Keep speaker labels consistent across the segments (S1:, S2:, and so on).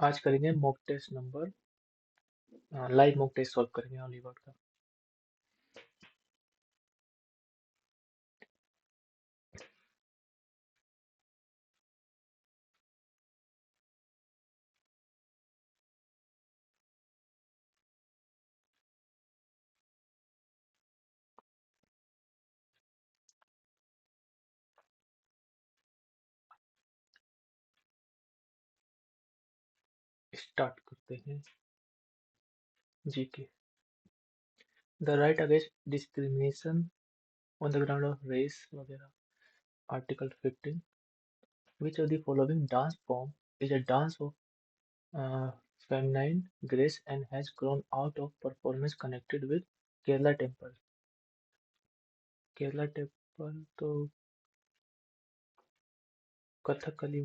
S1: आज करेंगे mock test number live mock test solve करेंगे ऑलीवर्ड का। स्टार्ट करते हैं। GK. The right against discrimination on the ground of race वगैरह। Article 15। Which of the following dance form is a dance of feminine grace and has grown out of performance connected with Kerala temple? Kerala temple तो Kathakali,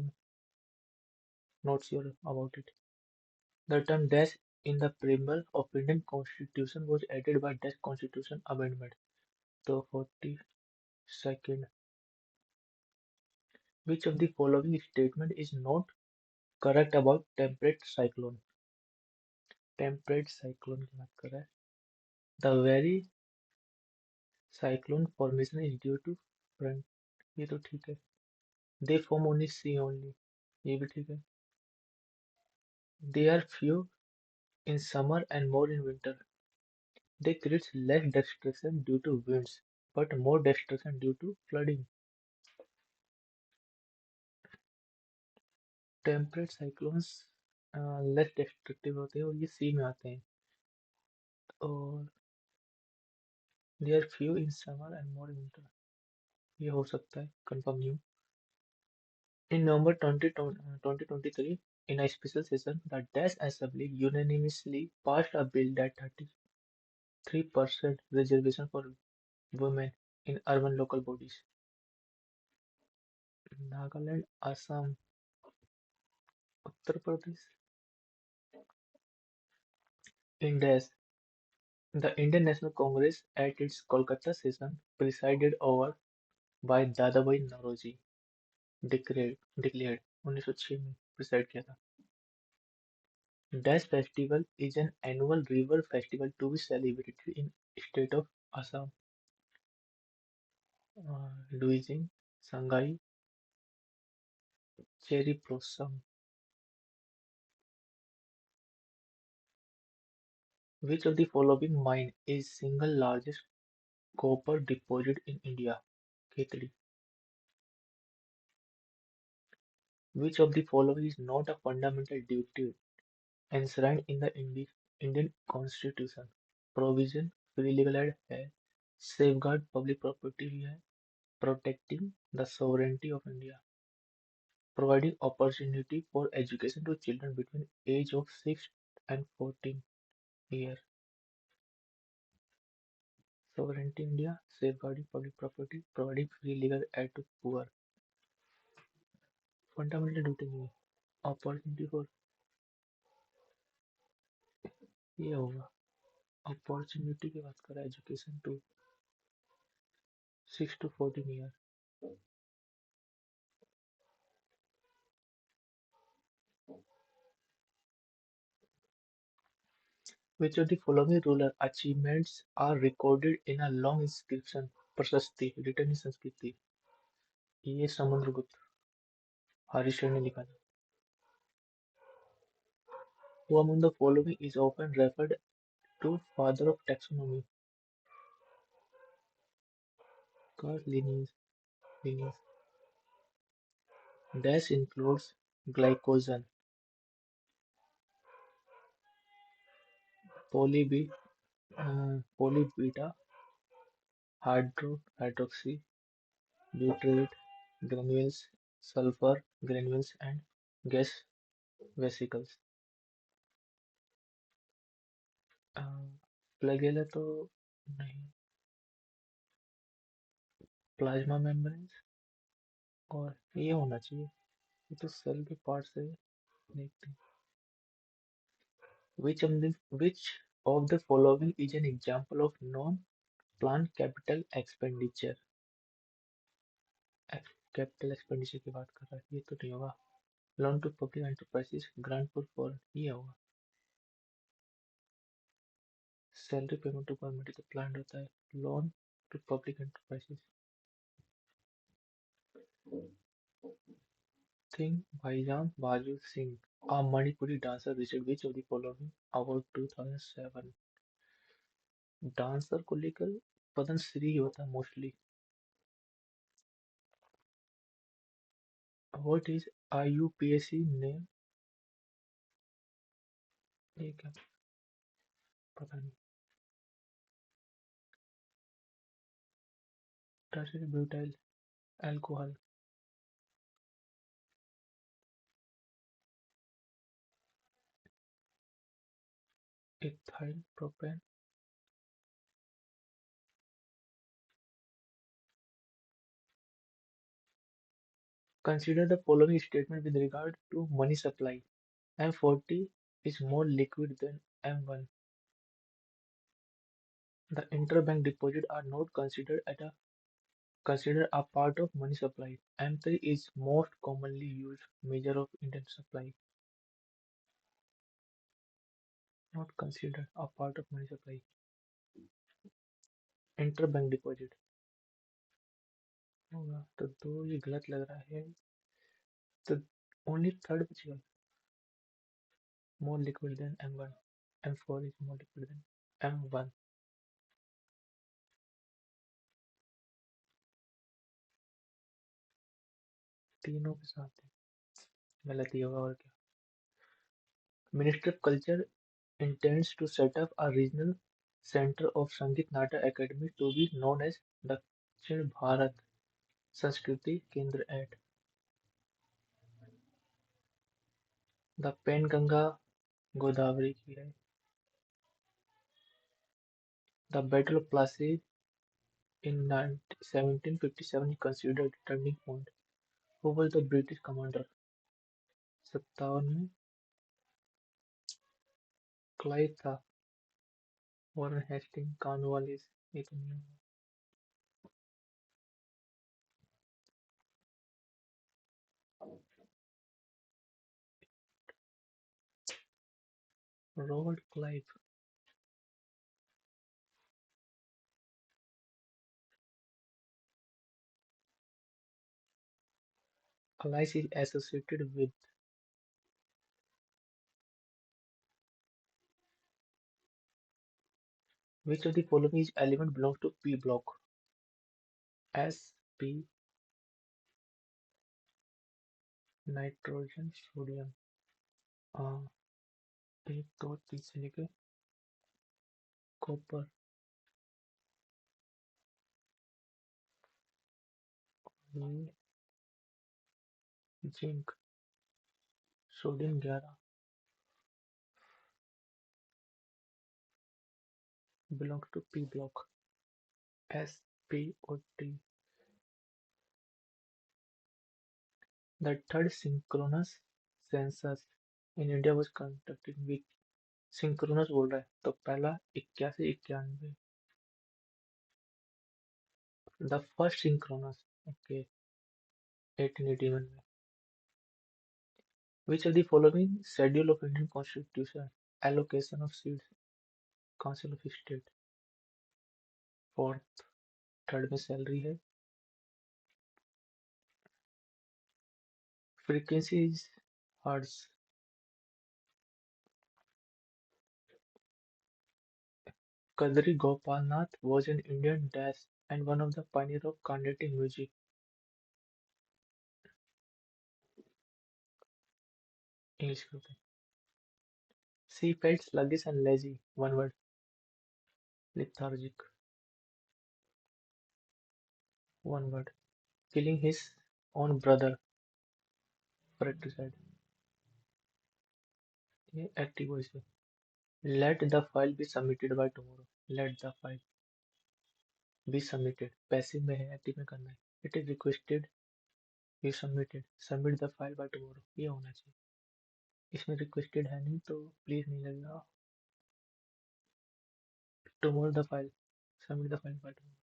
S1: not sure about it. The term dash in the preamble of Indian Constitution was added by Dash Constitution Amendment. So 42nd. Which of the following statement is not correct about temperate cyclone? Temperate cyclone की बात कर रहा है। The very cyclone formation is due to front, ये तो ठीक है। They form only sea only, ये भी ठीक है। They are few in summer and more in winter. They create less destruction due to winds, but more destruction due to flooding. Temperate cyclones less destructive होते हैं और ये sea में आते हैं और they are few in summer and more in winter, ये हो सकता है, कंफर्म नहीं हूँ। इन नवंबर 2023 in a special session the Dash Assembly unanimously passed a bill that 33% reservation for women in urban local bodies. Nagaland, Assam, Uttar Pradesh. In Dash, the Indian National Congress at its Kolkata session presided over by Dadabhai Naoroji declared 1906 में preside किया था। Dash festival is an annual river festival to be celebrated in state of Assam. Duijing, Sangai, cherry blossom. Which of the following mine is single largest copper deposit in India? Khetri. Which of the following is not a fundamental duty enshrined in the Indian Constitution? Provision free legal aid है, safeguard public property भी है, protecting the sovereignty of India, providing opportunity for education to children between age of 6 and 14 years. Sovereignty India, safeguarding public property, providing free legal aid to poor. Fundamental duty नहीं है, opportunity for ये होगा, opportunity की बात कर रहा है, education to 6 to 14 years. Which of the following rural achievements are recorded in a long inscription प्रशस्ति written in संस्कृति? ये समुद्रगुप्त हरीश्वर ने लिखा था। Who among the following is often referred to father of taxonomy? Carl Linnaeus. Dash includes glycogen, poly polybeta hydroxy, butyrate granules, sulfur granules, and gas vesicles. Flagella तो नहीं, plasma membranes और ये होना चाहिए, ये तो सेल के पार्ट से देखते हैं। Which of the following is an example of non-planned capital expenditure? Capital expenditure की बात कर रहा है, ये तो नहीं होगा। Loan to public enterprises grant for ये होगा। सैलरी पेमेंट टू गवर्नमेंट तो प्लान होता है। Loan to public enterprises. Thingbaijam Baju Singh a Manipuri dancer received which of the following award 2007। Dancer को लेकर पद्मश्री ही होता है mostly. What is IUPAC name. ये क्या, पता नहीं। Tertiary butyl alcohol. Ethyl propane. Consider the following statement with regard to money supply. M40 is more liquid than M1. The interbank deposits are not considered a part of money supply. M3 is most commonly used measure of Indian supply, not considered a part of money supply. Interbank deposit होगा तो दो ये गलत लग रहा है। तो only third बचेगा। More liquid than M1. M4 is more liquid than M1. तीनों के साथ गलत ही होगा और क्या। Ministry of Culture intends to set up a regional center of Sangeet Nata Academy to be known as Dakshin Bharat Sanskriti Kendra at the Penganga Godavari की है। The Battle of Plassey in 1757 is considered a turning point. Who was the British commander? 57 में Clive था। Warren Hasting Cornwallis ये तो नहीं होगा। Robert Clive. Allies is associated with which of the following is element belongs to P block? Sp nitrogen sodium. एक दो तीन से लेके copper zinc sodium 11 belongs to P block। SpO3। The third synchronous census in India was conducted with synchronous बोल रहा है तो पहला 81 91। The first synchronous okay 1881 में। Which of the following schedule of Indian Constitution allocation of seats Council of State। Fourth third में salary है। Frequency is hertz। Kadri Gopalnath was an Indian dash and one of the pioneers of Carnatic music। English करते हैं। She felt sluggish and lazy, one word, lethargic, one word, killing his own brother, fratricide। ये active voice है। Let the file be submitted by tomorrow। Let the file be submitted। Passive में है, active में करना है। It is requested you submitted। Submit the file by tomorrow। ये होना चाहिए। इसमें रिक्वेस्टेड है नहीं तो प्लीज नहीं लगेगा। Tomorrow the file। Submit the file by tomorrow।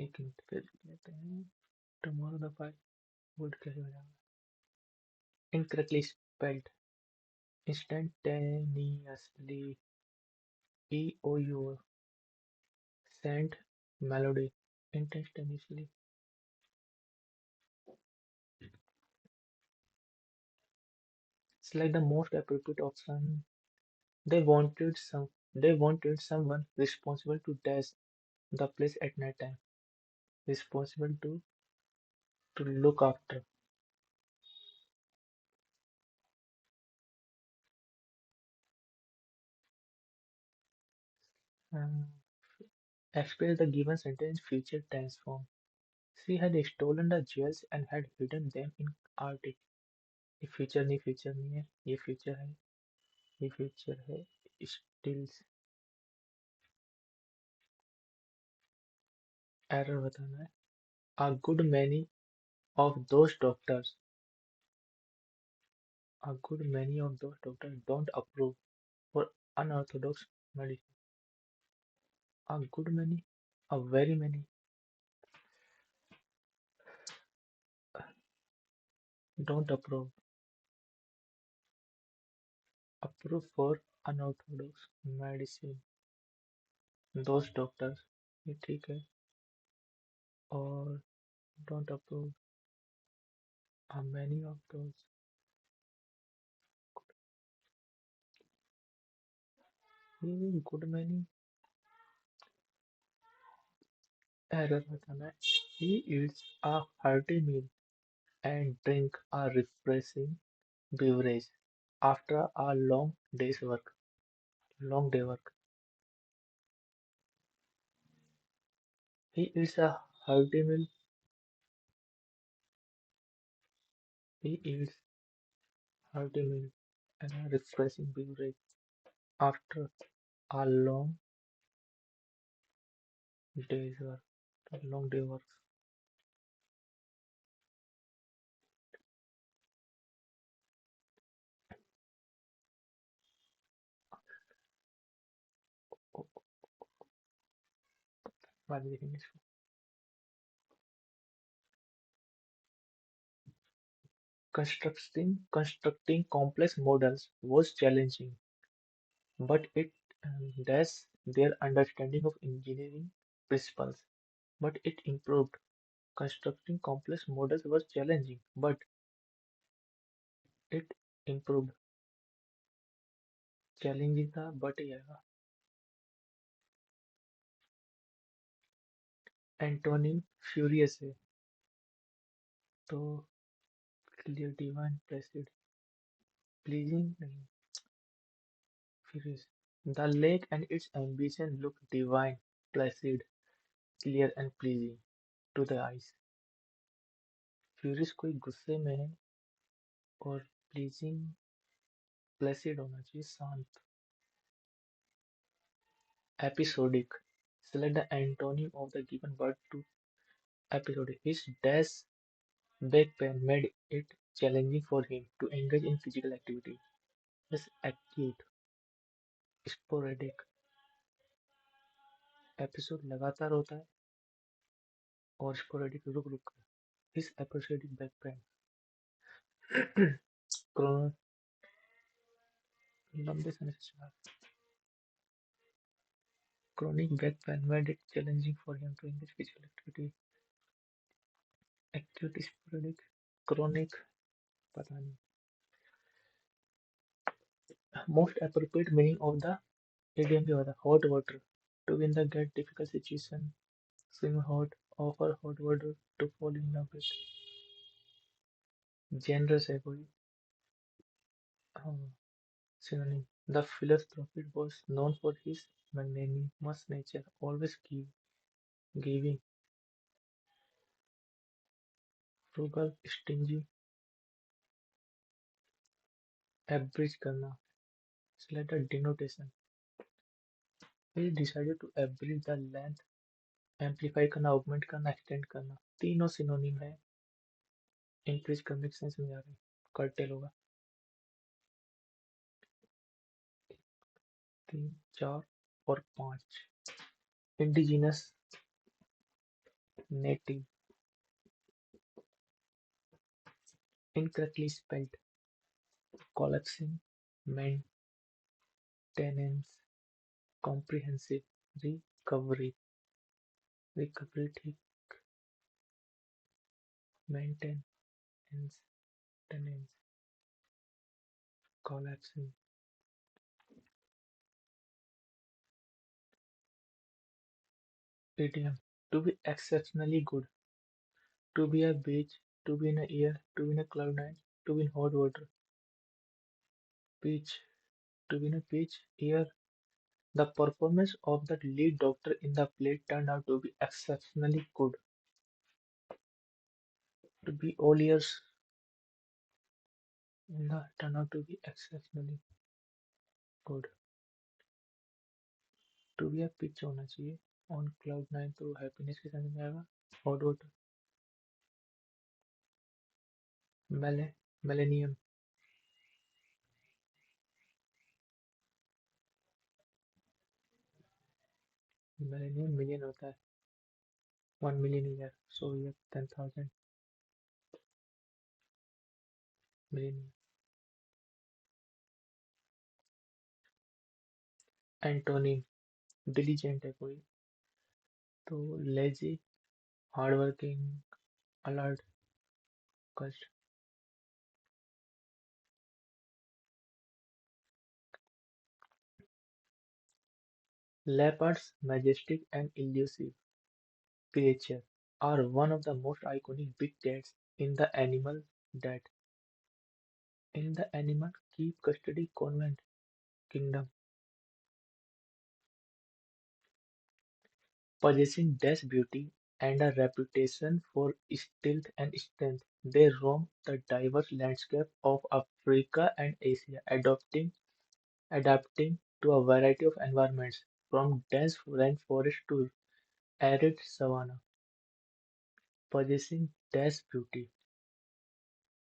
S1: एक मिनट फिर लेते हैं। tomorrow the fight would कैसे हो जाएगा? Incorrectly spelled. Instantaneously. EOU. Sent melody. Instantaneously. Select the most appropriate option. They wanted some. They wanted someone responsible to dash the place at night time. Responsible to look after. Um, Express the given sentence future tense form. She had stolen the jewels and had hidden them in Arctic. ये future नहीं है ये future है ये future है still error बताना है a good many of those doctors a good many of those doctors don't approve for unorthodox medicine a good many a very many don't approve for unorthodox medicine those doctors ये ठीक है और don't approve a many of those ये good many error बताना है he eats a hearty meal and drink a refreshing beverage after a long day work. He eats a hearty meal. He eats hearty meal and a refreshing beverage after a day's work. A long day work. Oh, बाद में देखेंगे इसको. Constructing complex models was challenging, but it that's their understanding of engineering principles. But it improved. Constructing complex models was challenging, but it improved. Challenging था but ये आएगा. Antonym furious है तो clear divine placid pleasing नहीं furious. The lake and its ambition look divine placid clear and pleasing to the eyes. Furious कोई गुस्से में है और प्लीजिंग प्लेसिड होना चाहिए शांत. Episodic select the antonym of the given word to episodic. His dash back pain made it challenging for him to engage in physical activity. His acute sporadic episode लगातार होता है और स्पोरेडिक रुक रुक कर. इस एपिसोडिक बैक पेन क्रोनो लंबे समय से चला. Chronic back pain made it challenging for him to engage physical activity. Acute sporadic chronic पता नहीं. Most appropriate meaning of the idiom क्या होता है. Hot water to win the gate difficult situation. Swim hot offer hot water to fall in love with. Generous है कोई. Synonym. The philanthropist was known for his magnanimous nature, always giving, frugal, stingy, abridge करना. Select a denotation. He decided to abridge the length, amplify करना, augment करना, extend करना. तीनों synonym है. Increase करने के सेंस में आ रहे. curtail होगा. 3, 4 और 5. Indigenous, native, incorrectly spelled, collapsing, maintenance, comprehensive, recovery, recovery ठीक, maintenance, tenance, collapsing. Idiom, to be exceptionally good, to be a beach, to be in a air, to be in a cloud nine, to be in hot water, beach, to be in a beach, air. The performance of the lead doctor in the play turned out to be exceptionally good. To be all ears in the turned out to be exceptionally good. To be a pitch होना चाहिए on cloud nine तो happiness के साथ में आएगा hot water मेले millennium millennium million होता है 1 million year so ये 10,000 millennium एंटोनिम diligent है कोई तो lazy hardworking alert कष्ट leopards majestic and elusive creature are one of the most iconic big cats that in the animal keep custody convent kingdom. Possessing dash beauty and a reputation for stealth and strength, they roam the diverse landscape of Africa and Asia, adapting to a variety of environments, from dense rainforest to arid savanna. Possessing dash beauty,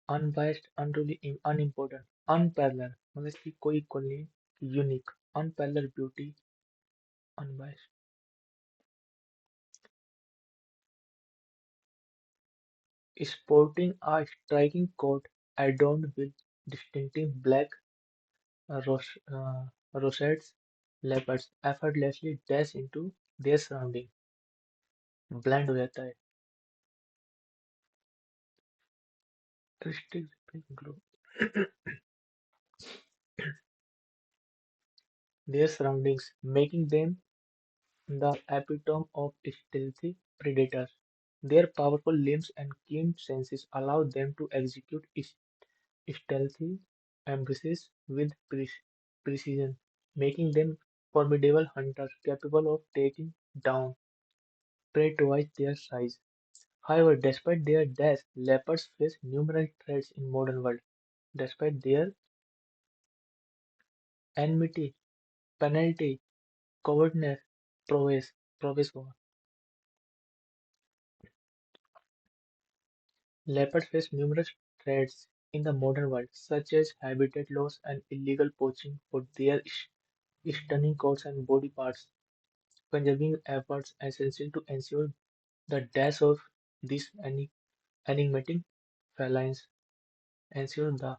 S1: unbiased, unruly, unimportant, unparalleled, मतलब इसकी कोई equal नहीं, unique, unparalleled beauty, unbiased. Sporting a striking coat adorned with distinctive black ros- uh, rosettes, leopards effortlessly dash into their surrounding, blend हो जाता है. Restrict glow. Their surroundings, making them the epitome of stealthy predators. Their powerful limbs and keen senses allow them to execute stealthy ambushes with precision, making them formidable hunters capable of taking down prey twice their size. However, despite their dash, leopards face numerous threats in modern world. Despite their enmity, penalty, cowardness, prowess, prowess, leopards face numerous threats in the modern world, such as habitat loss and illegal poaching for their stunning coats and body parts. Conserving efforts essential to ensure the death of these enigmatic felines ensure the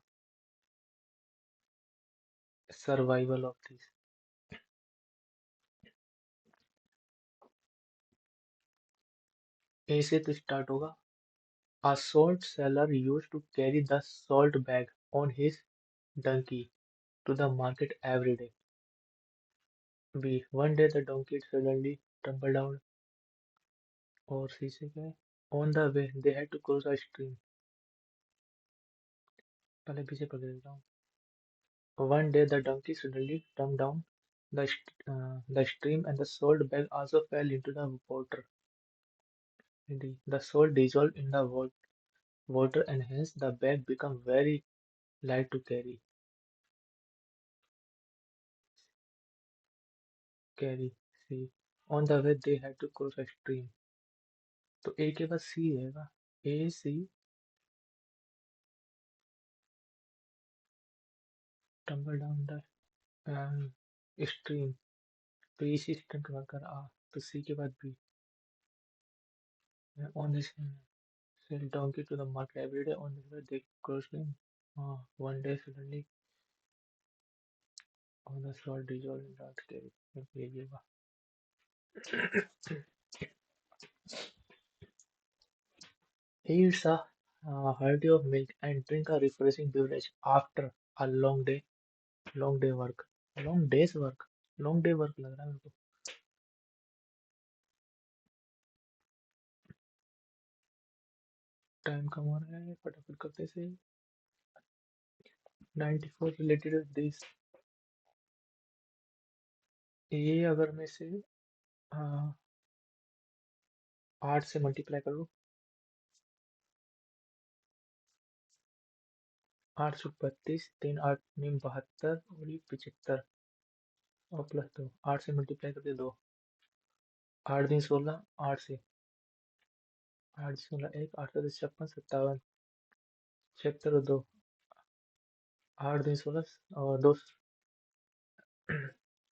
S1: survival of these. A से तो start होगा. A salt seller used to carry the salt bag on his donkey to the market every day. B. One day the donkey suddenly tumbled down. और C से क्या है? On the way they had to cross a stream. पहले B से पढ़ देता हूँ. One day the donkey suddenly tumbled down the stream and the salt bag also fell into the water. D. The salt dissolved in the water and hence the bag became very light to carry. C. On the way they had to cross a stream. तो ए के बाद सी रहेगा. ए सी tumble down the stream. तो इसी stream के बाद कर आ. तो सी के बाद B. On this Sell donkey to the market every day. On the way they grocery. One day suddenly on the slot dissolved in dark carry. भेजिएगा. Eats a hearty of milk and drink a refreshing beverage after a long day work. Long day's work. Long day work लग रहा है मेरे को. Time कम हो रहा है फटाफट करते से. 94 रिलेटेड विद दिस. ये अगर मैं से 8 से मल्टीप्लाई करूँ. 832 3 8 में 72 और ये 75 और प्लस 2. 8 से मल्टीप्लाई करके 2. 8 दिन 16. 8 से 8 16 1 8 से 56 57 76 और 2. 8 दिन 16 और 2.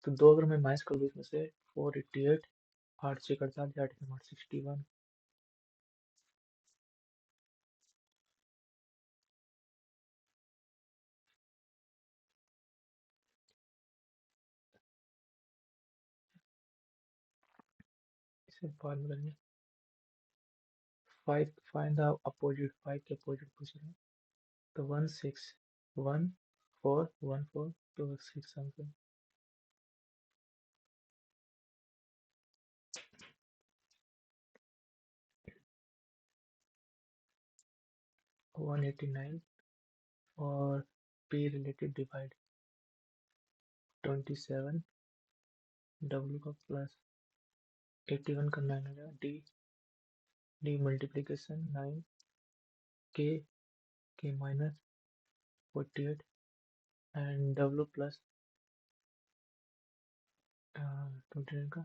S1: तो 2 अगर मैं माइनस कर दूँ इसमें से 488. 8 से 48 8 से 61. इसे बाद में करेंगे. 5 फाइंड द अपोजिट. 5 के अपोजिट पूछ रहे हैं. तो 1 6 1 4 1 4 तो 6 समथिंग. 189 और p रिलेटेड डिवाइड 27 w का प्लस 81 का 9 हो जाएगा. d multiplication 9 k minus 48 and w plus 29 का.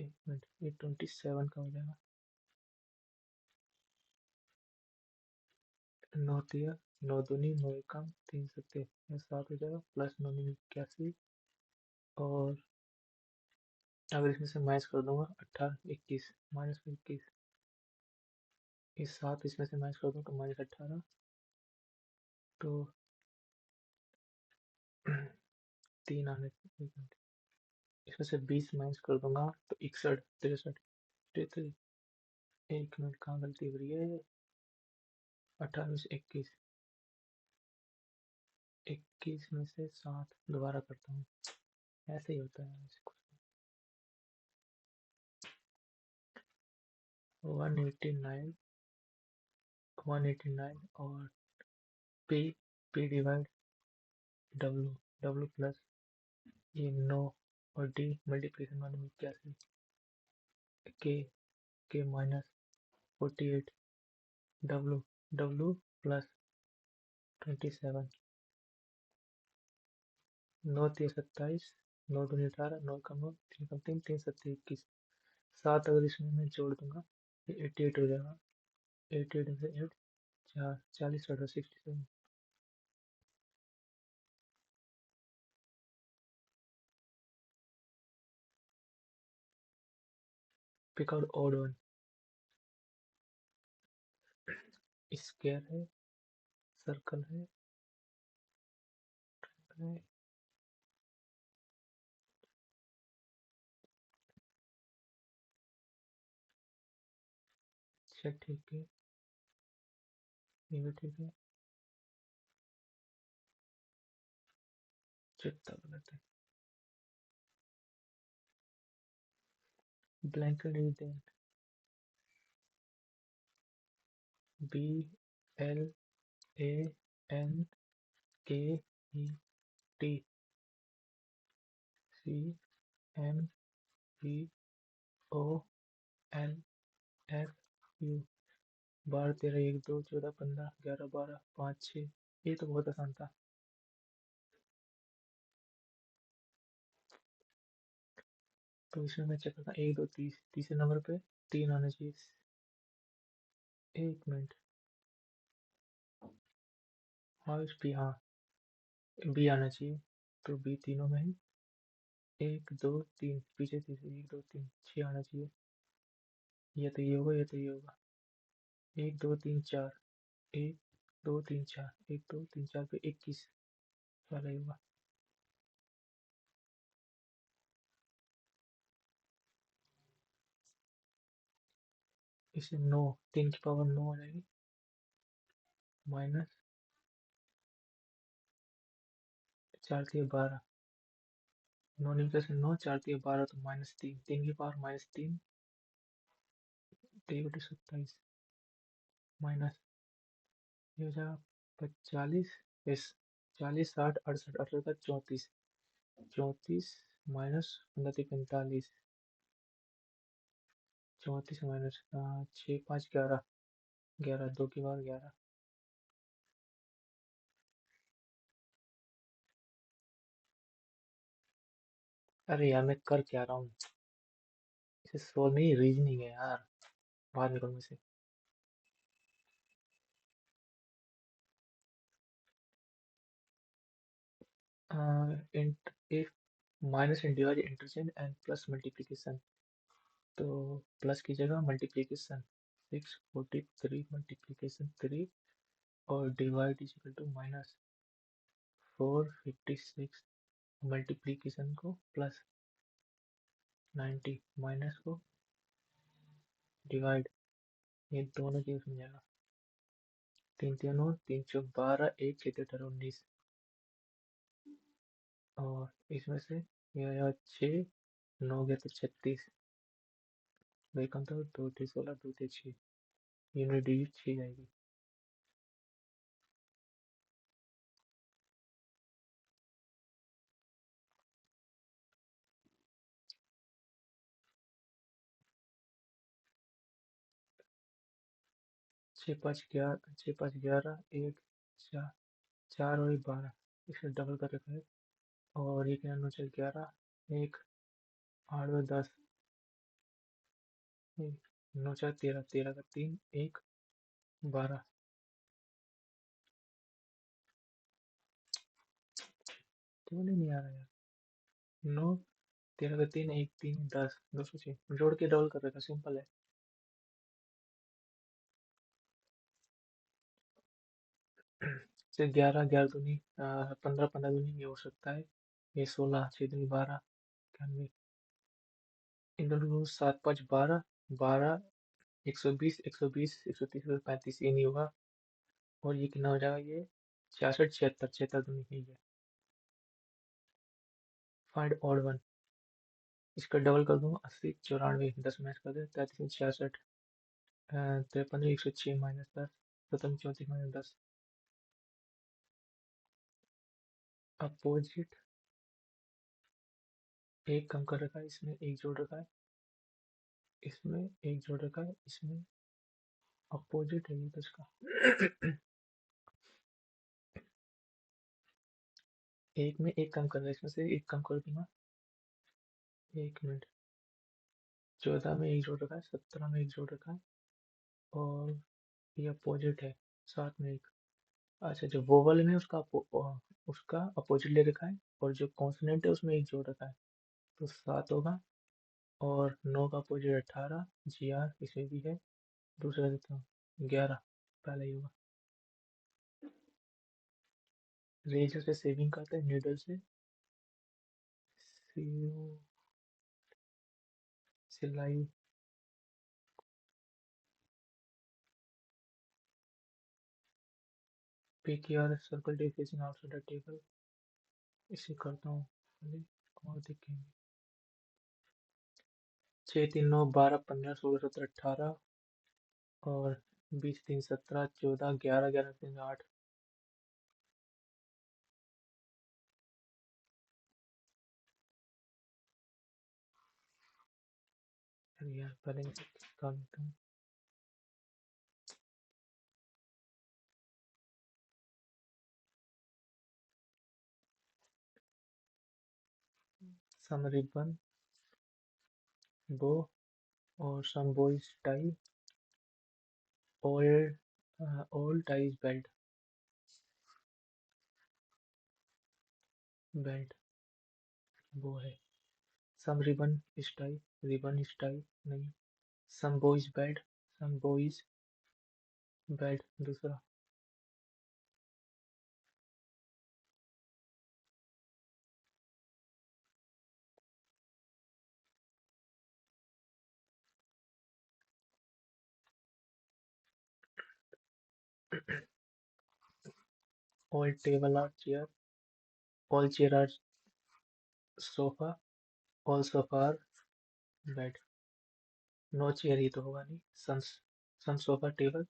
S1: एक मिनट. ये 27 का हो जाएगा. 9 तिया 9 दूनी 9 एकम 3 सत्ते 7 हो जाएगा. प्लस 9 81. और अगर इसमें से माइनस कर दूंगा 18 21 माइनस 21. इस 7 इसमें से माइनस कर दूँ तो माइनस 18. तो 3 आने. एक मिनट. इसमें से 20 माइनस कर दूंगा तो 61 63 33. एक मिनट कहाँ गलती हो रही है. 18 से 21. 21 में से 7 दोबारा करता हूँ. ऐसे ही होता है. 189 189 और p p divide w w plus ये 9 और d मल्टीप्लिकेशन वाले में 81 k minus 48 w w plus 27. 9 3 27 9 दूनी 18 9 कम 9 3 कम 3 3 7 21. 7 अगर इसमें मैं जोड़ दूंगा ये 88 हो जाएगा. 88 से 8 4 40 और 67. Pick out odd one. Square है. सर्कल है. अच्छा ठीक है. ये भी ठीक है. चिट्टा गलत है. Blanket is then B L A N K E T C M P O L F U. 12 13 1 2 14 15 11 12 5 6. ये तो बहुत आसान था. तो इसमें मैं चेक करता. 1 2 तीसरे नंबर पे 3 आना चाहिए. एक मिनट. हाँ इस पी हाँ बी आना चाहिए. तो बी तीनों में है. 1 2 3 पीछे तीसरे 1 2 3 6 आना चाहिए. ये तो ये होगा ये तो ये होगा. एक दो तीन चार, एक दो तीन चार, एक दो तीन चार पे 21 वाला ही होगा। इसे 9, 3 की पावर 9 हो जाएगी, माइनस 4 3 12, 9 निकले से 9, 4 3 12 तो -3, 3 की पावर -3, 3/27, माइनस ये हो जाएगा 40, इस 40 60 68 68 34, 34 माइनस 15 45, 34 माइनस 6 5 11, 11 2 की बार 11। अरे यार मैं कर क्या रहा हूँ, इसे सोल्व में ही रीजनिंग है यार, बाहर निकल में से। इंट if minus and divide interchange and plus multiplication, तो प्लस की जगह मल्टीप्लिकेशन, 643 मल्टीप्लिकेशन 3 और divide is equal to -456, multiplication को प्लस 90, माइनस को डिवाइड, ये दोनों की उसमें जाएगा, 3 3 9 3 4 12, 1 6 18 19, और इसमें से ये आया 6 9 गया तो 36, वही कम था, 2 3 16 2 3 6, यूनिट डिजिट 6 जाएगी। 6 5 11, 1 4, 4 और 12, इसे डबल कर रखा है, और ये क्या 9 4 11, 1 8 और 10, 9 4 13, 13 का 3 1 12, क्यों नहीं आ रहा यार, 9 13 का 3 1 3 10, 206 जोड़ के डबल कर रखा, सिंपल है। से 11 11 दूनी 15 15 दूनी ये हो सकता है, ये 16 6 दूनी 12 91, इन दोनों को 7 5 12, 12 120 120 130 135, ये नहीं होगा, और ये कितना हो जाएगा, ये 66 76 76 दूनी यही है। फाइंड ऑड वन, इसका डबल कर दूंगा, 80 94, 10 मैच कर दे, 33 66, 53 106 -10, 17 34 -10, अपोजिट, एक कम कर रखा है, इसमें एक जोड़ रखा है, इसमें एक जोड़ रखा है, इसमें अपोजिट है ये तो इसका। एक में एक कम कर रहा है, इसमें से एक कम कर दूंगा, 1 मिनट, 14 में एक जोड़ रखा है, 17 में एक जोड़ रखा है, और ये अपोजिट है, 7 में एक, अच्छा जो वोवल में उसका अपोजिट ले रखा है, और जो कॉन्सोनेंट है उसमें एक जोड़ रखा है, तो 7 होगा, और 9 का अपोजिट 18, जी आर इसमें भी है, दूसरा देता हूँ 11, पहला ही होगा। रेजर से सेविंग करते हैं, नीडल से सिलाई, PQR circle defacing outside the table, इसे करता हूँ पहले, और देखेंगे। 6 3 9 12 15 16 17 18, और 20 3 17 14 11 11 3 8, यार पहले कर लेता हूँ। सम रिबन बो, और some boys tie, all ties belt बो है, some ribbon is tie, ribbon is tie नहीं, some boys belt, some boys bed दूसरा। All table are chair, all chair are sofa, all sofa are bed. No chair ही तो होगा नहीं। Some sofa table,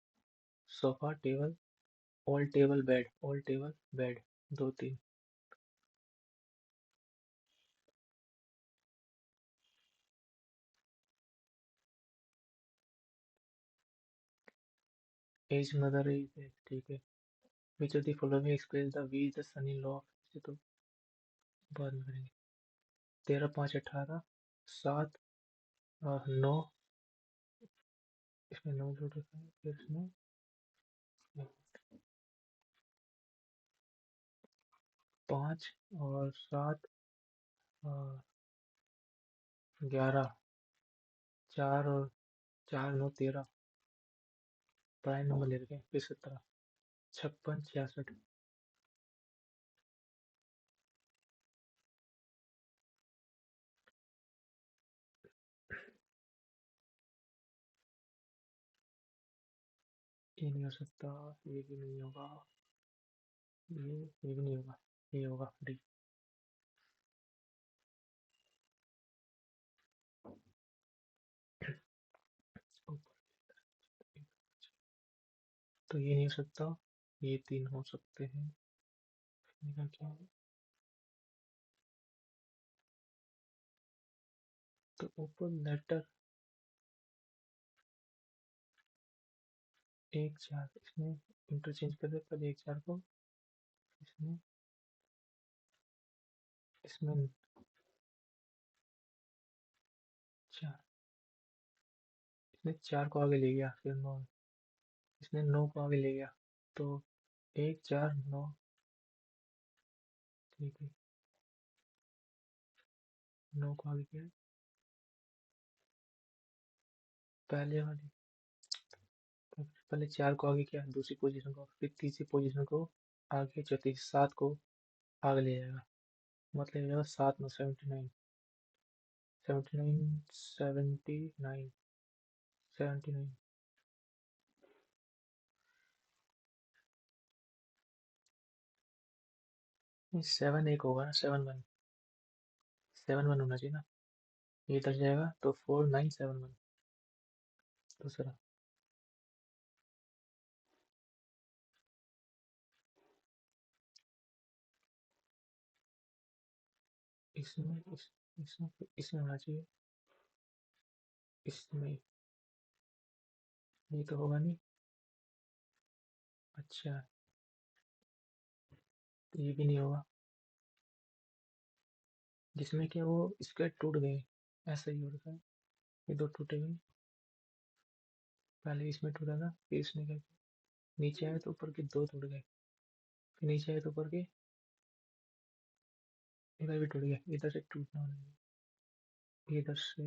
S1: all table bed, all table bed. दो तीन। As mother is, ठीक है। Which of the following express the V is the son in law, ये तो बाद में करेंगे। 13 5 18, 7 और 9। इसमें 9 जोड़े हैं, फिर इसमें 5 और 7 और 11। 4 और 4 9 13। प्राइम नंबर ले रखे हैं, फिर 17 56 66। ये नहीं हो सकता, ये भी नहीं होगा, ये भी नहीं होगा। ये होगा डी। तो ये नहीं हो सकता, ये 3 हो सकते हैं। इनका क्या है? तो ऊपर लेटर 1 4, इसमें इंटरचेंज कर दे पहले 1 4 को। इसमें इसमें 4, इसने 4 को आगे ले गया, फिर 9, इसने 9 को आगे ले गया। तो 1 4 9, ठीक है। 9 को आगे किया पहले वाली। तो पहले 4 को आगे किया दूसरी पोजीशन को, फिर तीसरी पोजीशन को आगे, चौथी 7 को आगे ले जाएगा। मतलब ये जाएगा 7 9 79, 79 79 79। 7 एक होगा ना, 7 1। 7 1 होना चाहिए ना। ये इधर जाएगा तो 4971 दूसरा। इसमें इसमें होना चाहिए। इसमें ये तो होगा नहीं। अच्छा, तो ये भी नहीं होगा। जिसमें क्या वो इसके टूट गए, ऐसा ही हो रखा है। ये दो टूटे हुए, पहले इसमें टूटा था, फिर इसमें क्या किया, नीचे आए तो ऊपर के दो टूट गए, फिर नीचे आए तो ऊपर के इधर भी टूट गया। इधर से टूटना होना चाहिए, इधर से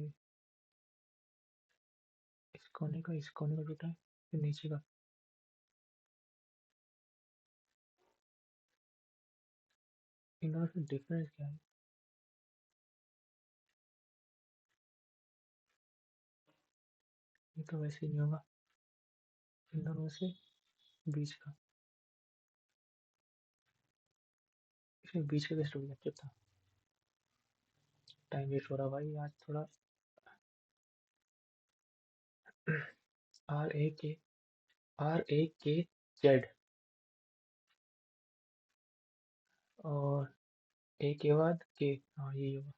S1: इस कोने का टूटा है, फिर नीचे का। इन दोनों से डिफरेंस क्या है? ये तो वैसे ही नहीं होगा। इन दोनों से बीच का, इसमें बीच का कैसे टूट गया? चुप था। टाइम वेस्ट हो रहा भाई आज थोड़ा। R A K, RAKZ, और ए के बाद के, हाँ यही होगा।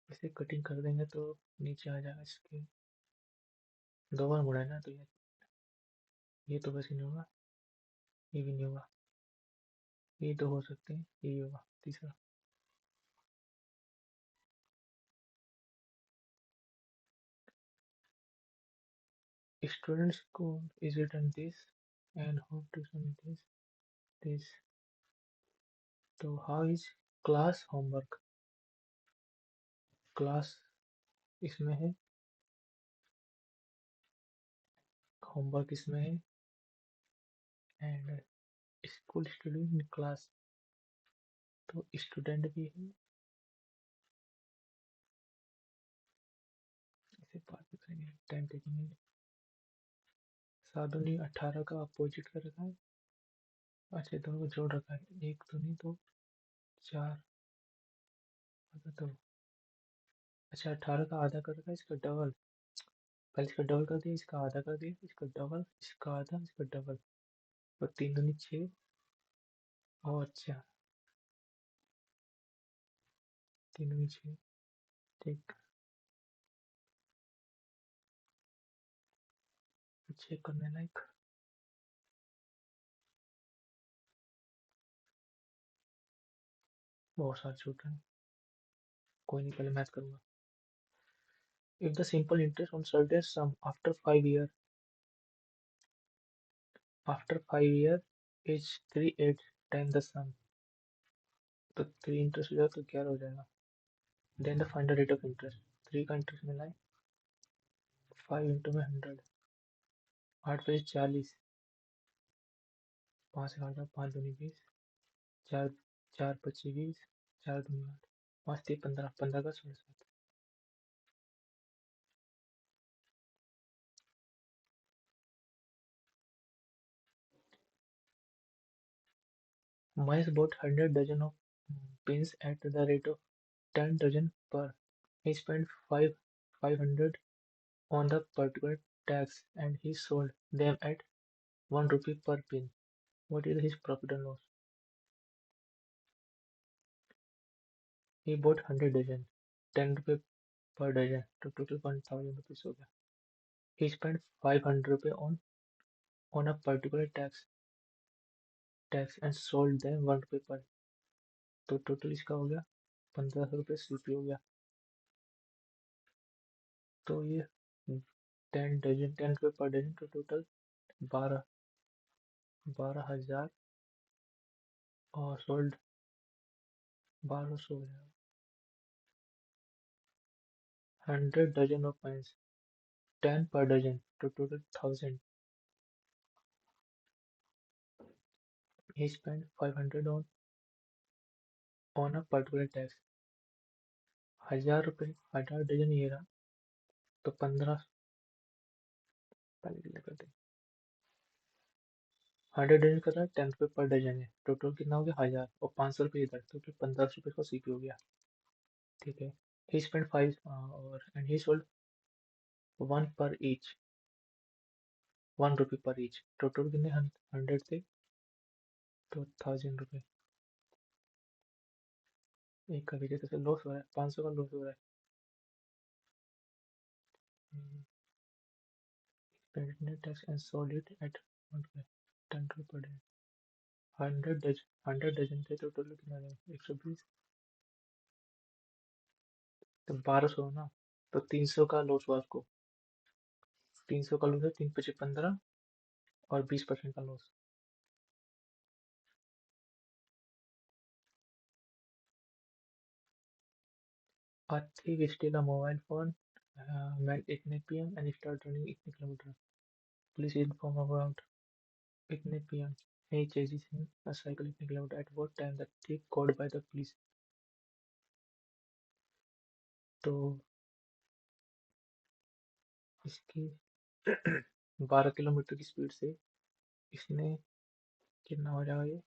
S1: इसे कटिंग कर देंगे तो नीचे आ जाएगा इसके। दो बार मुड़ा है ना, तो ये तो वैसे नहीं होगा, ये भी नहीं होगा। ये तो हो सकते हैं, यही होगा तीसरा। Students school is written this and home tuition is this. तो how is class homework? Class इसमें है, होमवर्क इसमें है, एंड स्कूल स्टूडेंट क्लास, तो स्टूडेंट भी है, इसे बात भी करेंगे, 10 टेकिंग। साधु ने 18 का अपोजिट कर रखा है, अच्छा दोनों को जोड़ रखा है, एक तो नहीं तो 4, तो अच्छा 18 का आधा कर रखा है, इसका डबल, पहले इसका डबल कर दिया, इसका आधा कर दिया, इसका डबल, इसका आधा, इसका डबल, तो 3 दूनी 6, और अच्छा 3 दूनी 6, ठीक, चेक करने लायक, बहुत सारे छूट रहे हैं, कोई नहीं, पहले मैथ करूंगा। If the simple interest on certain sum after 5 year is 3/8 times the sum, तो 3 इंटरेस्ट हो जाएगा तो 11 हो जाएगा। Then the find the rate of interest, 3 का इंटरेस्ट मिला है, 5 इंटू में 100, 8 पे 40, 5 से काटा, 5 दूनी 20, 4 4 25 20, 4 दूनी 8, 5 3 15, 15 का 7.5। Mice bought 100 dozen of pins at the rate of 10 dozen per. He spent 500 on the particular tax and he sold them at 1 rupee per pin. What is his profit and loss? He bought 100 dozen, 10 रुपए per dozen, तो total 1000 rupees हो गया. He spent 500 रुपए on a particular tax and sold them 1 रुपए per. तो total इसका हो गया 1500 रुपए सीपी हो गया. तो ये 10 रुपए पर डजन, तो टोटल 12,000 और सोल्ड 1200 हो जाएगा. 100 dozen of pens, 10 per dozen, to total 1000. He spent 500 on a particular tax. 1000 रुपये 18 डजन ये रहा, तो 15, पहले कितना करते हैं, 100 डजन कर रहा है, 10 रुपये पर डजन है, टोटल कितना हो गया 1000, और 500 रुपये इधर, टोटल 1500 रुपये का सीपी हो गया. ठीक है. ही स्पेंड 5 और एंड ही सोल्ड 1 पर ईच, 1 रुपये पर ईच, टोटल कितने 100 थे, तो 1000 रुपये. एक का विजय से लॉस हो रहा है, 500 का लॉस हो रहा है. Spent tax and sold it at 1 रुपये, 10 रुपये पर डे. 100 डजन थे तो टोटल कितना है 120, तो 1200 ना, तो 300 का लॉस हुआ उसको, 300 का लॉस है, 3 पचे 15 और 20% का loss. A thief steal a mobile phone at 8 p.m. and start running 8 kilometers. Police inform about 8 p.m. He chases him a cycle 8 kilometers. At what time the thief caught by the police? तो इसकी 12 kilometre की speed से इसने कितना हो जाएगा ये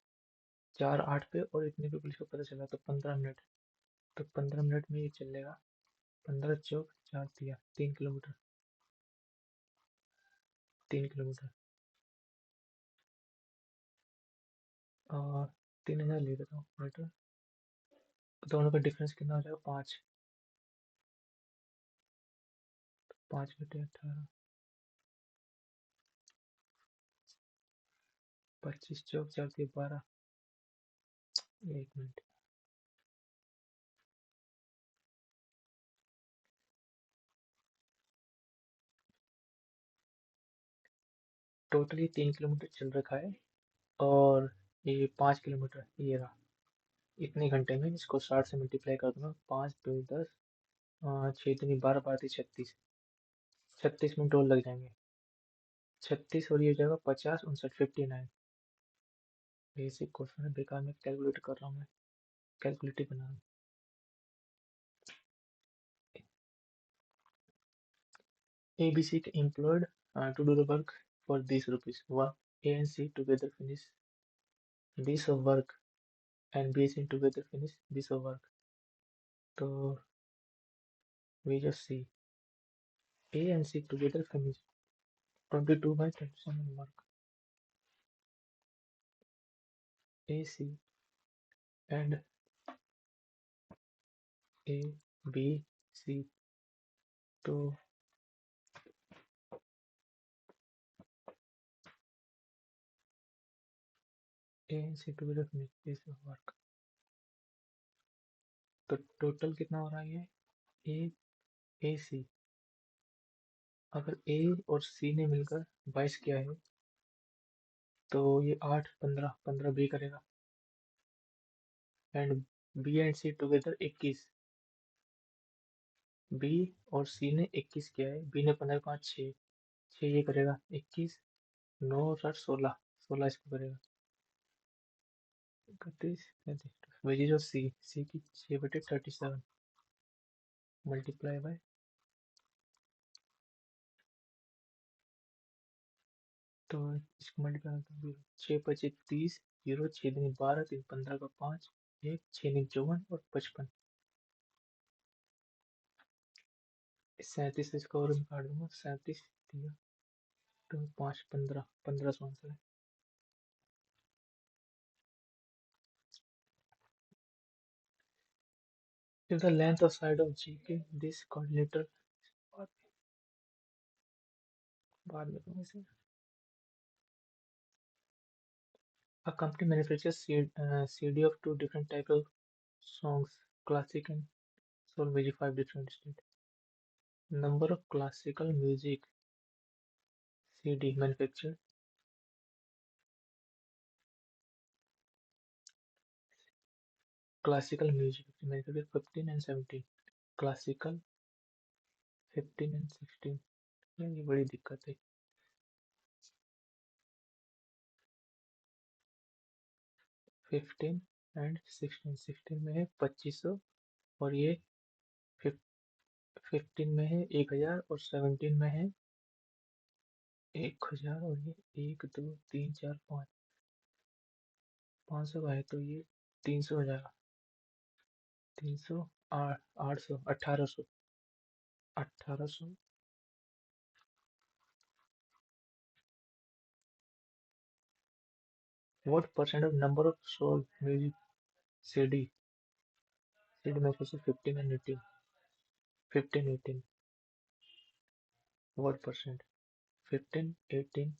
S1: 4 8 पे, और इतने पे पुलिस को पता चला, तो 15 मिनट, तो 15 मिनट में ये चलेगा 15 चौक 4 दिया 3 किलोमीटर, 3 किलोमीटर, और 3000 ले लेता हूँ मीटर, दोनों का डिफरेंस कितना हो जाएगा 5, 5/18, 25 चौक 4 दिए 12, 1 मिनट. टोटली 3 किलोमीटर चल रखा है, और ये 5 किलोमीटर ये रहा, इतने घंटे में इसको 60 से मल्टीप्लाई कर दूंगा, 5 2 10, छः दूनी 12, 12 36, 36 मिनट और लग जाएंगे। 36 और ये हो जाएगा 50, 59, 59। बेसिक क्वेश्चन है, बेकार में कैलकुलेट कर रहा हूँ मैं, कैलकुलेटिव बना रहा हूँ। ABC employed to do the work for these rupees. One, A and C together finish this work and B and C together finish this work. तो we just see A and C together finish 22 by 37 work. A, C and A, B, C. तो A and C together finish this work. तो total कितना हो रहा है ये? A, C। अगर A और C ने मिलकर 22 किया है तो ये 8, 15, 15 B करेगा। And B and C together 21। B और C ने 21 किया है, B ने 15, 5, 6, 6 ये करेगा 21, 9 और 8, 16, 16 इसको करेगा 31, 33। वही जो C की 6/37 मल्टीप्लाई बाय, तो इसको मल्टीप्लाई करते हैं 6, 25, 30, 0, 6 दूनी 12, 3, 15 का 5, 1, 6 दूनी 54 और 55। 37 इसका और मैं काट दूंगा, 37 दिया तो 5, 15, 1500 आंसर है। If the length of side of GK this coordinator, बाद में कहूँगा इसे। A company manufactures CD of two different type of songs, classic and soul music, 5 different state. Number of classical music CD manufactured. Classical music manufactured 15 and 17. Classical 15 and 16. ये बड़ी दिक्कत है। 15 and 16, 16 में है 2500 और ये 15 में है 1000 और 17 में है 1000 और ये 1, 2, 3, 4, 5, 500 का है तो ये 300 हो जाएगा। 300, 800, 1800, 1800। What percent of number of sold music CD manufactured 15 and 18, 15, 18? What percent? 15, 18,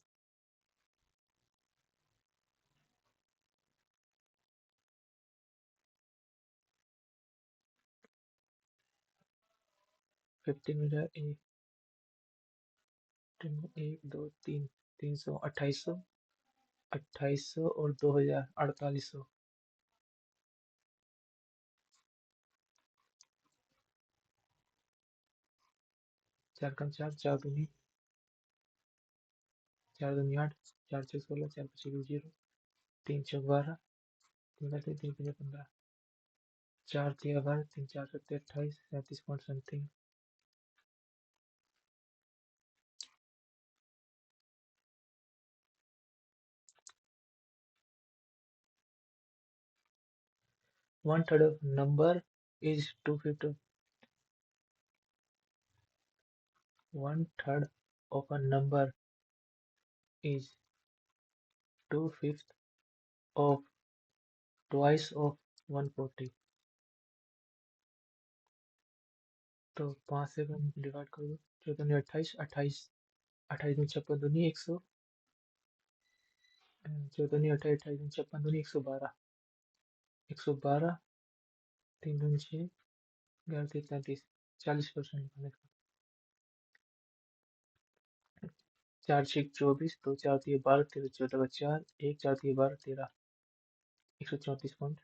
S1: 15 में जाए 1, 1, 2, 3, 300, 2800, 2800 और 2000, 4800। 4 कम 4, 4 दूनी 4 दूनी 8, 4 6 16, 4 5 0, 3 6 12, 3 3 3 5 15, 4 3 12, 3 4 7 28, 37 point something. One third of number is 2/5. One third of a number is 2/5 of twice of 140. तो 5 से डिवाइड कर दो, 14 28, 28, 28 में 56 दूनी 100, 14 28, 28 में 56 दूनी 112, 112, 3 दूनी 6, 11 3 33, 40% निकालने का। 4 6 24, 2 4 3 12, 13 14 का 4, 1 4 3 12 13, 134 पॉइंट।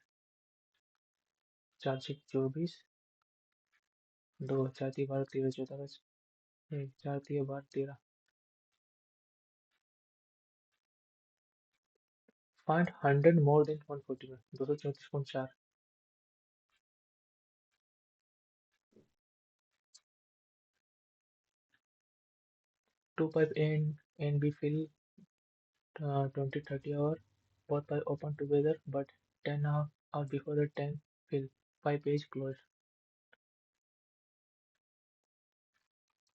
S1: 4 6 24, 2 4 3 12 13 14 का 1 4 3 12 13 find 100 more than 141 234.4 two pipe and B fill 20 30 hour both pipe open together but 10 hour before the tank fill pipe is closed.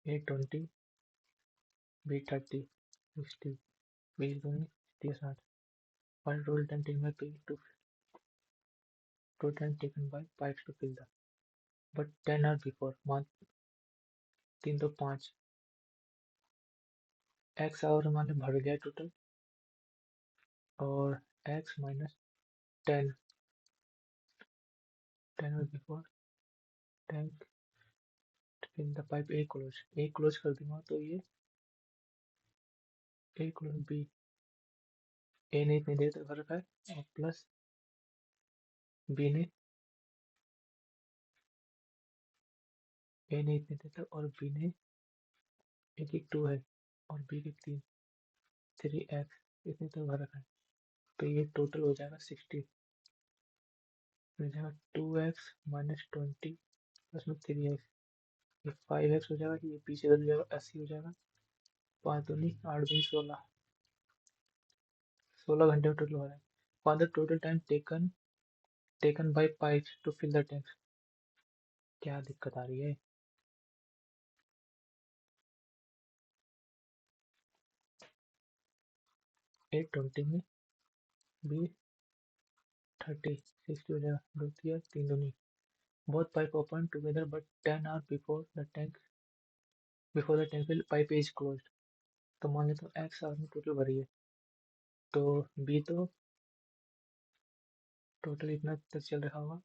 S1: A 20 B 30 60 B 20 60 one total time taken by P to total time taken by pipes to fill the but 10 hours before मान 3 तो 5 x our मान भर गया total और x minus 10 10 hours before tank to fill the pipe A close कर दूंगा तो ये A close B A ने इतनी देर तक भर रखा है और प्लस B ने A ने इतनी देर तक और B ने एक एक 2 है और B की 3 3x इतनी तक भर रखा है तो ये टोटल हो जाएगा 60 हो जाएगा 2x minus 20 प्लस में 3x ये 5x हो जाएगा ये पीछे हो जाएगा 80 हो जाएगा 5 दूनी 8 दूनी 16 घंटे में टोटल हो रहा है for the total time taken by pipes to fill the tank क्या दिक्कत आ रही है 820 में B 30 60 हो जाएगा 2 3 3 दूनी both pipe open together but 10 hours before the tank fill pipe is closed तो मान लेते हैं x आवर में टोटल भरी है तो B तो टोटल इतना तक चल रहा होगा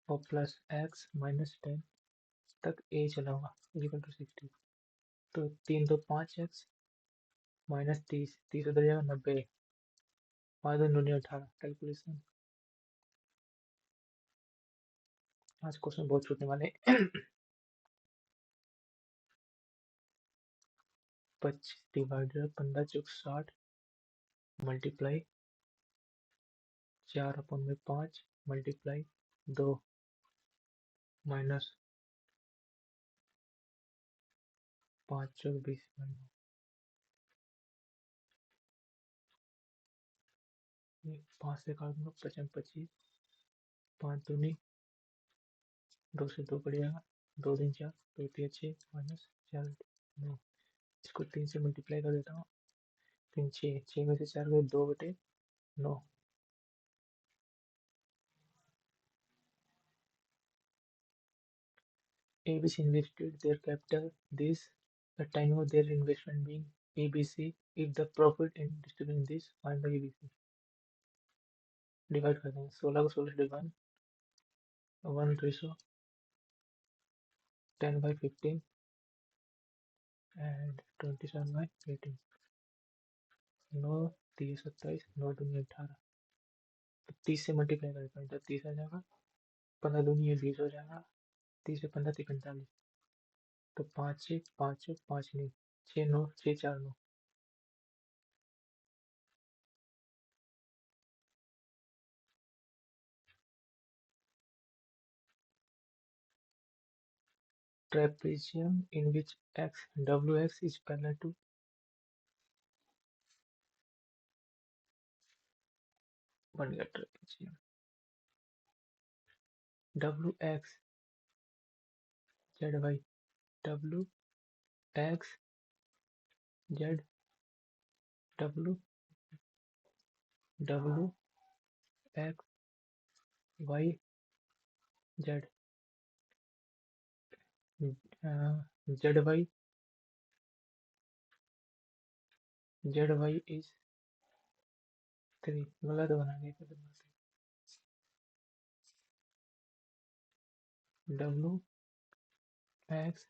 S1: और प्लस x minus 10 तक A चला होगा इक्वल टू 60 तो 3 तो 5x माइनस 30 30 उधर जाएगा 90 5 2 9 18 कैलकुलेशन आज क्वेश्चन बहुत छूटने वाले 25 डिवाइडेड 15 चौक 60 मल्टीप्लाई 4 अपन में 5 मल्टीप्लाई 2 माइनस 5 चौक 20 5 से काट दूंगा 55 25 5 दूनी 2 से 2 कट जाएगा 2 दिन 4 2 3 6 माइनस 4 9 इसको 3 से मल्टीप्लाई कर देता हूँ 3 6 6 में से 4 गए 2 बटे 9 ABC invested their capital this the timing of their investment being ABC if the profit in distributing this find the ABC divide कर देंगे 16 को 16 डिवाइड 1 10 by 15 and 27 by 18 9 30 27 9 दूनी 18 तो 30 से मल्टीप्लाई करें तो इधर 30 आ जाएगा 15 दूनी ये 20 हो जाएगा 30 से 15 30 45 तो 5 6 5 5 नहीं 6 9 6 4 9 trapezium in which x wx is parallel to बन गया trapezium wx zy w x z w w x y z zy is 3 गलत बना दिया w x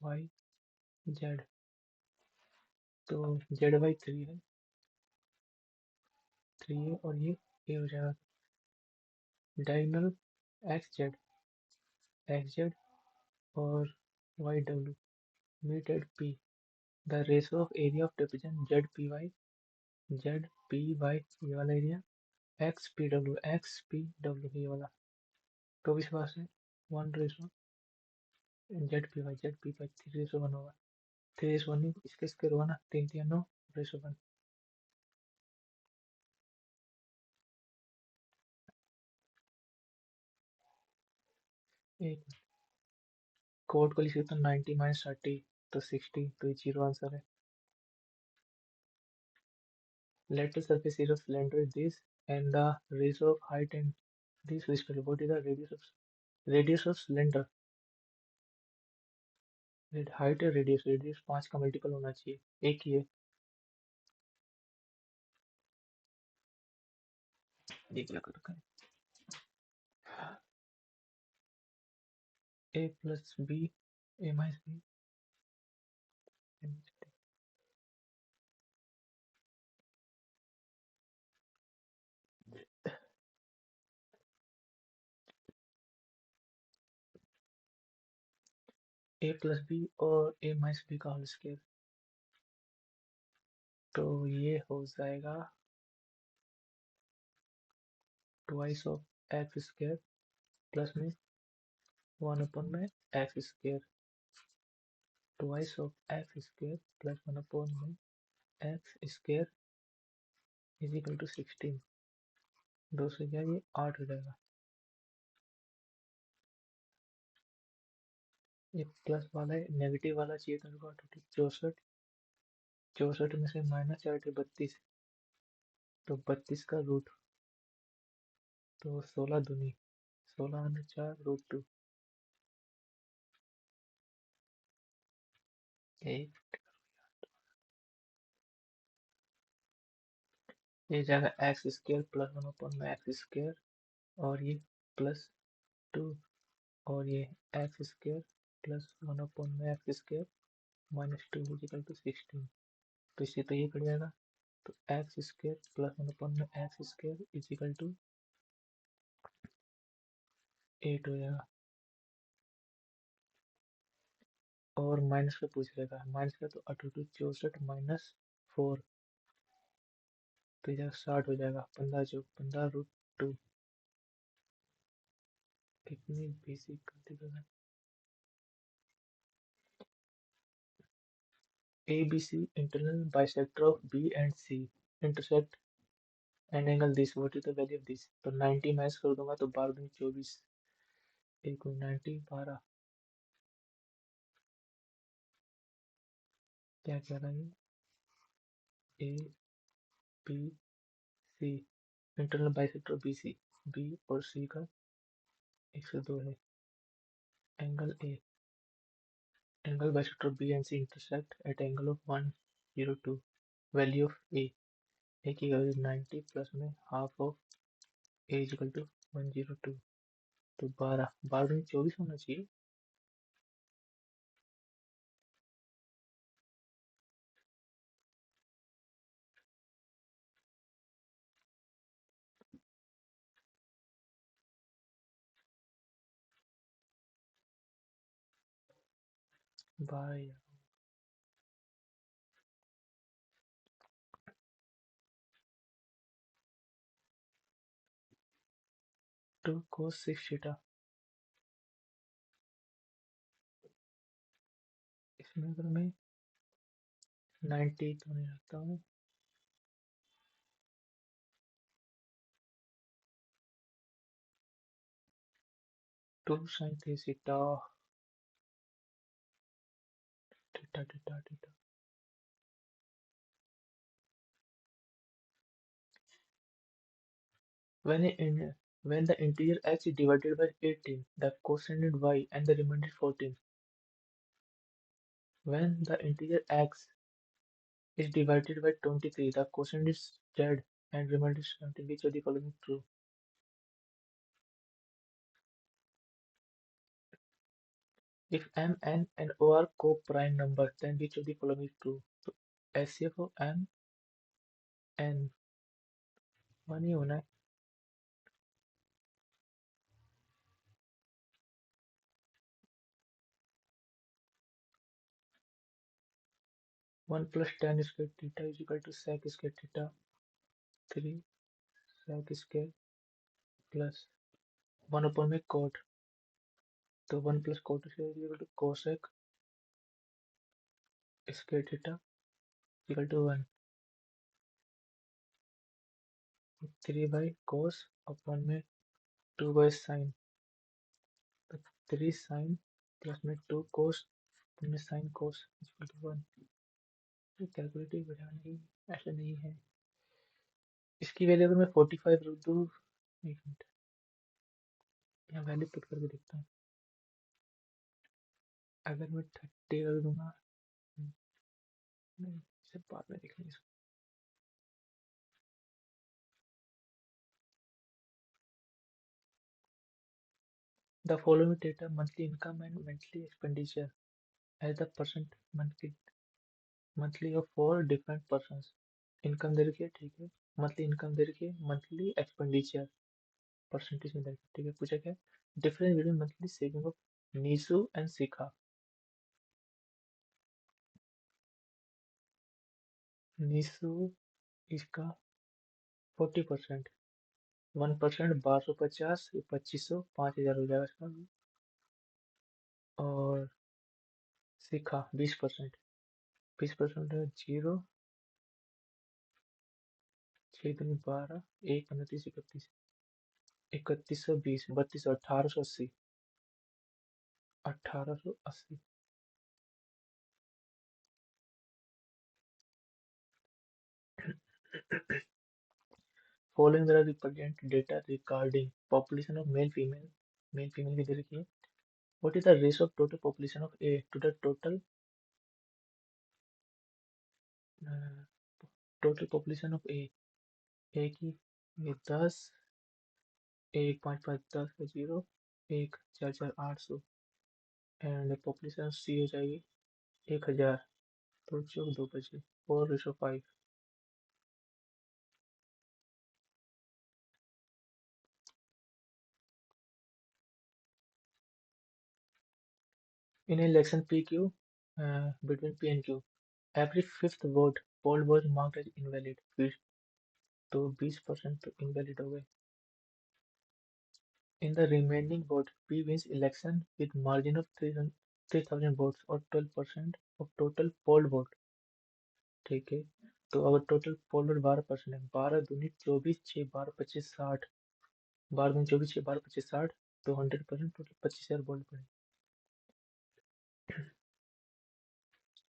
S1: y z तो zy 3 है और ये a हो जाएगा डायगोनल x z xz और yw meet at P. The ratio of area of division ZPY, ZPY ये वाला एरिया, XPW ये वाला, तो किस पास है 1 रेशो ZPY 3:1 होगा, 3:1 नहीं इसके स्क्वायर हुआ ना, 3 3 9 रेशो 1। एक कोड को लिख सकते हैं 90 - 30 तो 60, तो ये 0 आंसर है। Let the surface area of cylinder is this and the ratio of height and this respectively. What is the radius of cylinder? Height है, रेडियस 5 का मल्टीपल होना चाहिए, एक ही है। ये क्या कर रखा है, a plus B A minus B A plus B और ए माइनस बी का होल स्क्वायर, तो ये हो जाएगा twice of x square plus में 1 में x square, twice of x square plus 1 में x square is equal to 16, 2 से क्या ये 8 हो जाएगा। ये प्लस वाला है, नेगेटिव वाला चाहिए था मेरे को, 64, 64 में से -8 32, तो 32 का रूट, तो 16 दूनी 16 और 4 √2, ये जाएगा एक्स स्क्वायर प्लस 1 में एक्स स्क्वायर और ये +2 और ये एक्स स्क्वायर प्लस 1 में एक्स स्क्वायर -2 इक्वल टू 16, तो इससे तो ये कट जाएगा, तो एक्स स्क्वायर प्लस 1 में x square is equal to 8 हो जाएगा। और माइनस का पूछ रहेगा, माइनस का तो 64 - 4, तो ये 60 हो जाएगा, 15 जो 15 √2, कितनी बेसिक गलती। ABC internal bisector of B and C intersect and angle this. What is the value of this? तो 90 माइनस कर दूंगा तो 12 दूनी 24, एक 90 12, क्या कह रहा है A B C internal bisector BC, B और C का 102 है, angle A, angle bisector B and C intersect at angle of 102, value of A की वैल्यू 90 प्लस में half of A is equal to 102, तो 12 12 दूनी 24 होना चाहिए। बाय 2 cos 6 थीटा, इसमें अगर मैं 90 तो नहीं रखता हूँ, 2 sin 3 theta theta theta theta. When when the integer x is divided by 18, the quotient is y and the remainder is 14. When the integer x is divided by 23, the quotient is z and remainder is 17. Which of the following is true? If m, n and o are co-prime numbers, then which of the following is true? So HCF of m, n 1 ही होना है। 1 plus tan square theta is equal to sec square theta 3 sec square plus 1 upon में cot, तो 1 plus cot square is equal to cosec square theta equal to 1, 3 by cos upon में 2 by sin, तो 3 sin plus में 2 cos upon में sin cos is equal to 1। तो calculative बढ़ा नहीं, ऐसा नहीं है। इसकी वैल्यू अगर मैं 45 रख दूँ, एक मिनट यहाँ वैल्यू पुट करके देखता हूँ। अगर मैं 30 रख दूंगा, नहीं इसे बाद में देख लेंगे। The following data monthly income and monthly expenditure as the percent monthly of 4 different persons। Income दे रखी है, ठीक है, मंथली इनकम दे रखी है, मंथली एक्सपेंडिचर परसेंटेज में दे रखी है, ठीक है। पूछा क्या, difference between monthly saving of Neesu and Shikha. Neesu इसका 40%, 1% 1250, 2500, 5000 हो जाएगा इसका। और शिखा 20%, 20% है 0, 6 दूनी 12, 1 29 31, 3120, 3200, 1880, 1880। Following the represent data regarding population of male female की दे रखी है। What is the ratio of total population of A to the uh, total population of A? A की ये 10, 1 5 5 10 का 0, 1 4 4 800 एंड पॉपुलेशन C हो जाएगी 1000, तो चौक 2 बचे 4:5। In election PQ, between P and Q, every fifth vote poll was marked as invalid, फिर तो 20% तो invalid हो गए। In the remaining vote, P wins election with margin of 3,000 votes or 12% of total polled vote, ठीक है। तो अगर total पोल vote 12% है, 12 दूनी 24, 6 12 25 60, 12 दूनी 24, 6 12 25 60, तो 100% टोटल 25,000 वोट पड़े।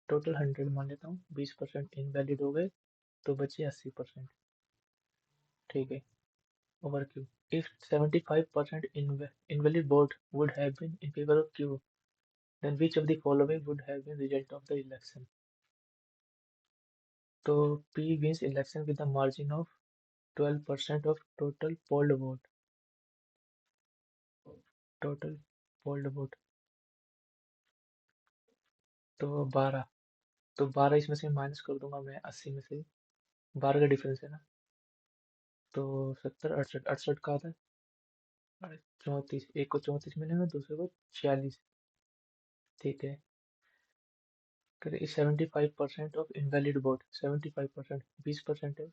S1: टोटल 100 मान लेता हूँ, 20% इनवैलिड हो गए, तो बचे 80%, ठीक है। Over Q. If 75% invalid vote would have been in favor of Q, then which of the following would have been result of the election? तो P wins election with a margin of 12% of total polled vote. Total polled vote तो 12, तो 12 इसमें से minus कर दूंगा मैं 80 में से, 12 का डिफरेंस है ना, तो 70 68, 68 का आता है 34, एक को 34 मिलेगा, दूसरे को 46, ठीक है। 75% ऑफ इनवैलिड वोट, 75%, 20% है।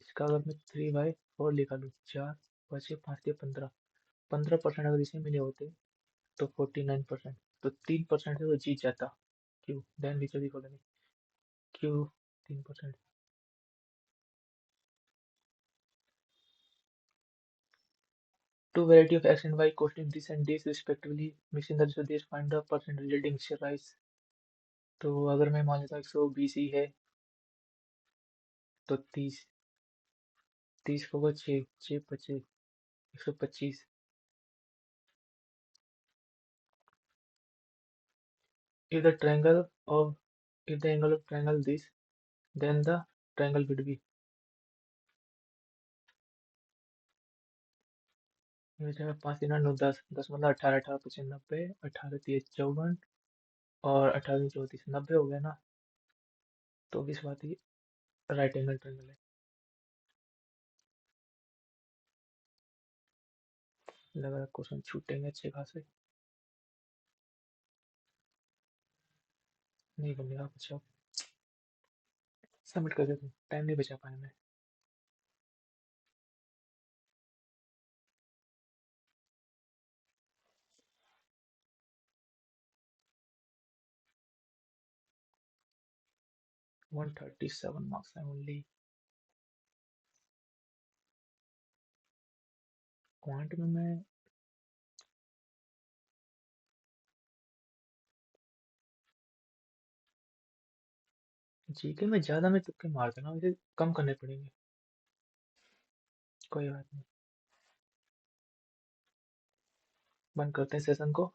S1: इसका अगर मैं 3/4 निकालूँ, 4 बचे 5 के 15, 15% अगर इसे मिले होते तो 49%, तो 3% है, वो जीत जाता Q. Then which of the following, Q 3%। Two variety of x and y costing this and this respectively, mixing the ratio this, find the percent yielding share rise। तो अगर मैं मान लेता हूँ 120 ही है, तो 30, 30 होगा 6, 6 बचे 125। If the triangle of if the angle of triangle this, then the triangle would be, ये जगह 5 3 9 10, 10 मतलब 18, 18 25 90, 18 30 54 और 18 34, 90 हो गया ना। तो इस बात ही राइट एंगल ट्रायंगल है। लग रहा क्वेश्चन छूटेंगे अच्छे खासे, नहीं बनेगा कुछ अब। सबमिट कर देते, टाइम नहीं बचा पाए मैं। 137 मार्क्स है ओनली। क्वांट में मैं जीके में ज्यादा में तुक्के मार देना, मुझे कम करने पड़ेंगे। कोई बात नहीं, बंद करते हैं सेशन को।